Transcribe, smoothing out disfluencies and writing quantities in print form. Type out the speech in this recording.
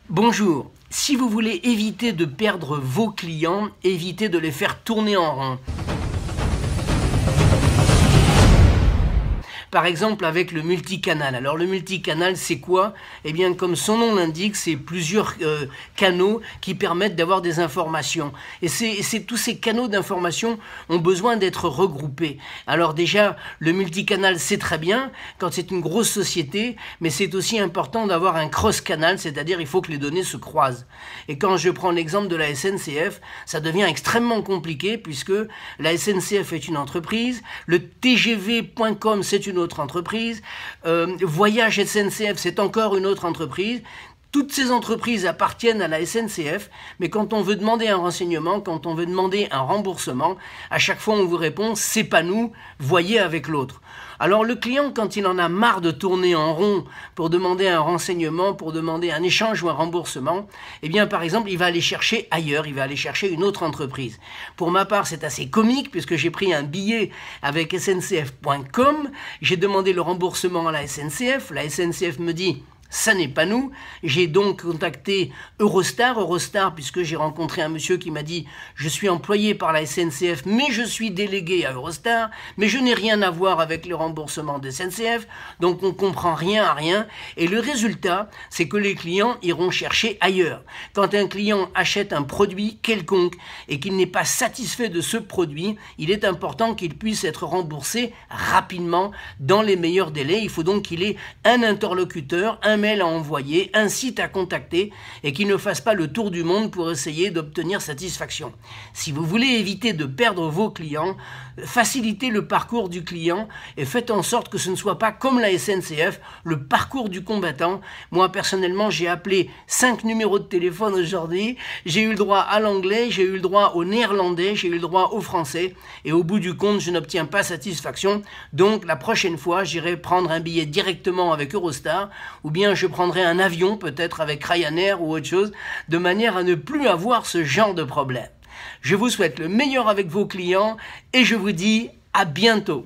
Bonjour, si vous voulez éviter de perdre vos clients, évitez de les faire tourner en rond. Par exemple avec le multicanal. Alors le multicanal c'est quoi? Eh bien comme son nom l'indique, c'est plusieurs canaux qui permettent d'avoir des informations. Et tous ces canaux d'information ont besoin d'être regroupés. Alors déjà le multicanal c'est très bien quand c'est une grosse société, mais c'est aussi important d'avoir un cross-canal, c'est-à-dire il faut que les données se croisent. Et quand je prends l'exemple de la SNCF, ça devient extrêmement compliqué puisque la SNCF est une entreprise, le TGV.com c'est une autre entreprise, Voyage SNCF c'est encore une autre entreprise. Toutes ces entreprises appartiennent à la SNCF, mais quand on veut demander un renseignement, quand on veut demander un remboursement, à chaque fois on vous répond « c'est pas nous, voyez avec l'autre ». Alors le client, quand il en a marre de tourner en rond pour demander un renseignement, pour demander un échange ou un remboursement, eh bien par exemple il va aller chercher ailleurs, il va aller chercher une autre entreprise. Pour ma part c'est assez comique puisque j'ai pris un billet avec sncf.com, j'ai demandé le remboursement à la SNCF me dit ça n'est pas nous. J'ai donc contacté Eurostar puisque j'ai rencontré un monsieur qui m'a dit je suis employé par la SNCF mais je suis délégué à Eurostar, mais je n'ai rien à voir avec le remboursement de SNCF, donc on comprend rien à rien et le résultat c'est que les clients iront chercher ailleurs. Quand un client achète un produit quelconque et qu'il n'est pas satisfait de ce produit, il est important qu'il puisse être remboursé rapidement dans les meilleurs délais. Il faut donc qu'il ait un interlocuteur, un mail à envoyer, un site à contacter et qu'il ne fasse pas le tour du monde pour essayer d'obtenir satisfaction. Si vous voulez éviter de perdre vos clients, facilitez le parcours du client et faites en sorte que ce ne soit pas comme la SNCF, le parcours du combattant. Moi personnellement j'ai appelé 5 numéros de téléphone aujourd'hui, j'ai eu le droit à l'anglais, j'ai eu le droit au néerlandais, j'ai eu le droit au français et au bout du compte je n'obtiens pas satisfaction. Donc la prochaine fois j'irai prendre un billet directement avec Eurostar ou bien je prendrai un avion peut-être avec Ryanair ou autre chose, de manière à ne plus avoir ce genre de problème. Je vous souhaite le meilleur avec vos clients et je vous dis à bientôt.